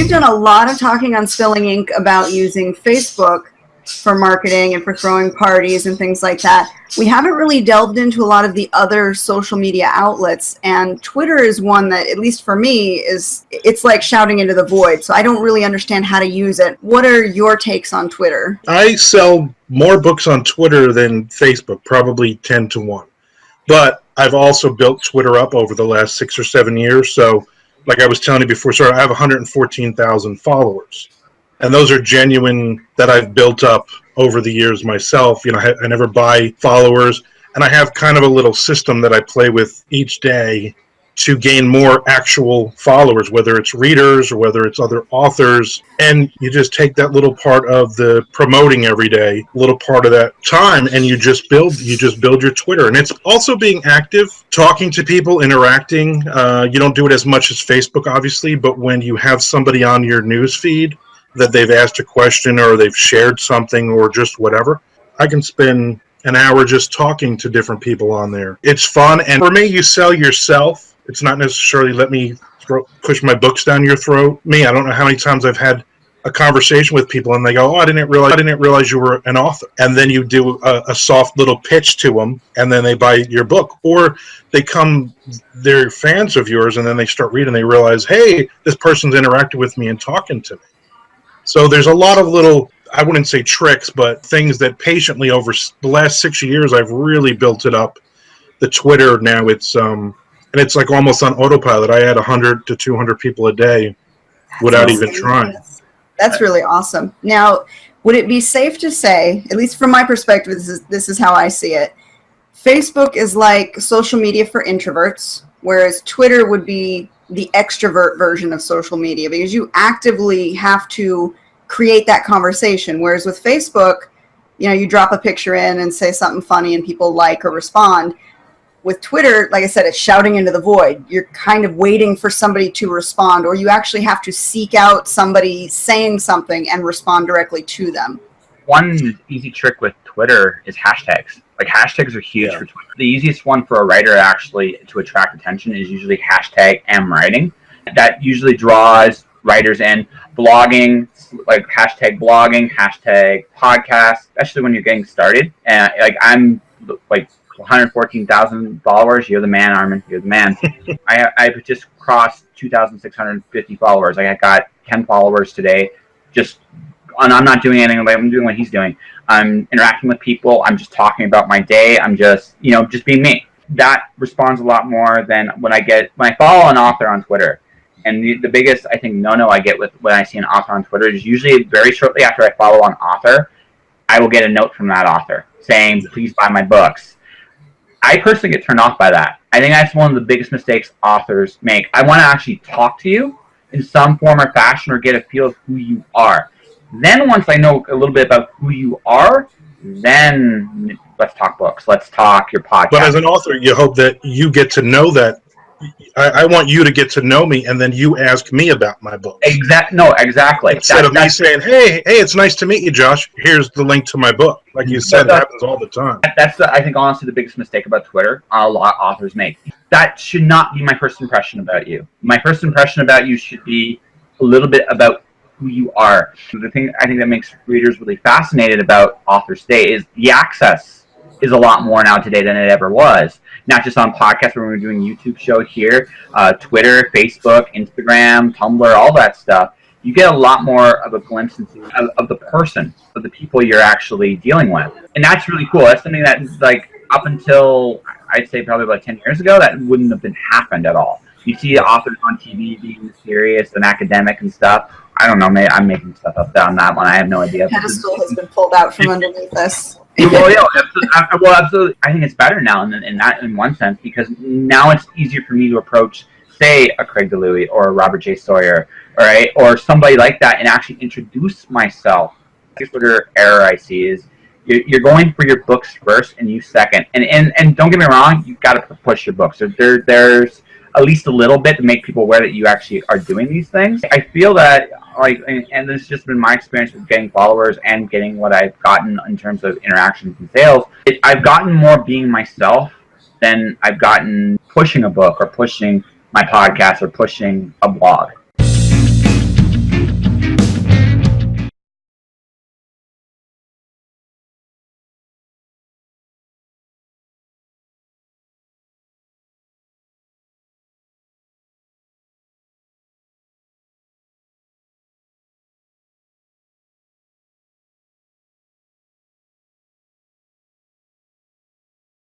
we've done a lot of talking on Spilling Ink about using Facebook for marketing and for throwing parties and things like that. We haven't really delved into a lot of the other social media outlets, and Twitter is one that, at least for me, it's like shouting into the void. So I don't really understand how to use it. What are your takes on Twitter? I sell more books on Twitter than Facebook, probably 10 to 1. But I've also built Twitter up over the last 6 or 7 years. So like I was telling you before, I have 114,000 followers. And those are genuine that I've built up over the years myself. You know, I never buy followers. And I have kind of a little system that I play with each day to gain more actual followers, whether it's readers or whether it's other authors. And you just take that little part of the promoting every day, a little part of that time, and you just build your Twitter. And it's also being active, talking to people, interacting. You don't do it as much as Facebook, obviously, but when you have somebody on your news feed that they've asked a question or they've shared something or just whatever, I can spend an hour just talking to different people on there. It's fun. And for me, you sell yourself. It's not necessarily let me push my books down your throat. I don't know how many times I've had a conversation with people and they go, "Oh, I didn't realize you were an author." And then you do a soft little pitch to them, and then they buy your book. Or they're fans of yours, and then they start reading. They realize, hey, this person's interacted with me and talking to me. So there's a lot of little, I wouldn't say tricks, but things that patiently over the last 6 years, I've really built it up. The Twitter now, and it's like almost on autopilot. I add 100 to 200 people a day without even trying. That's really awesome. Now, would it be safe to say, at least from my perspective, this is how I see it, Facebook is like social media for introverts, whereas Twitter would be the extrovert version of social media, because you actively have to create that conversation. Whereas with Facebook, you know, you drop a picture in and say something funny and people like or respond. With Twitter, like I said, it's shouting into the void. You're kind of waiting for somebody to respond, or you actually have to seek out somebody saying something and respond directly to them. One easy trick with Twitter is hashtags. Like, hashtags are huge for Twitter. The easiest one for a writer actually to attract attention is usually hashtag #writing. That usually draws writers in. Blogging, like hashtag blogging, hashtag podcast, especially when you're getting started. And like, I'm like 114,000 followers. You're the man, Armand. You're the man. I just crossed 2,650 followers. I got 10 followers today. And I'm not doing anything. I'm doing what he's doing. I'm interacting with people. I'm just talking about my day. I'm just being me. That responds a lot more than when I follow an author on Twitter. And the biggest, I think, no I get with when I see an author on Twitter is usually very shortly after I follow an author, I will get a note from that author saying, "Please buy my books." I personally get turned off by that. I think that's one of the biggest mistakes authors make. I want to actually talk to you in some form or fashion or get a feel of who you are. Then once I know a little bit about who you are, then let's talk books. Let's talk your podcast. But as an author, you hope that you get to know that. I want you to get to know me, and then you ask me about my book. Exactly. Instead of me saying, hey, it's nice to meet you, Josh. Here's the link to my book. Like you said, it happens all the time. That's, I think, honestly, the biggest mistake about Twitter a lot of authors make. That should not be my first impression about you. My first impression about you should be a little bit about who you are. The thing I think that makes readers really fascinated about authors today is the access is a lot more now today than it ever was. Not just on podcasts when we're doing YouTube show here, Twitter, Facebook, Instagram, Tumblr, all that stuff. You get a lot more of a glimpse into of the person, of the people you're actually dealing with. And that's really cool. That's something that, like, up until, I'd say probably about 10 years ago, that wouldn't have been happened at all. You see authors on TV being serious and academic and stuff. I don't know, I'm making stuff up on that one. I have no idea. The pedestal has been pulled out from underneath us. Well, absolutely. I think it's better now in one sense, because now it's easier for me to approach, say, a Craig DeLuey or a Robert J. Sawyer, all right, or somebody like that, and actually introduce myself. The Twitter error I see is you're going for your books first and you second. And don't get me wrong, you've got to push your books. There's at least a little bit to make people aware that you actually are doing these things. I feel that, like, and this has just been my experience with getting followers and getting what I've gotten in terms of interactions and sales. I've gotten more being myself than I've gotten pushing a book or pushing my podcast or pushing a blog.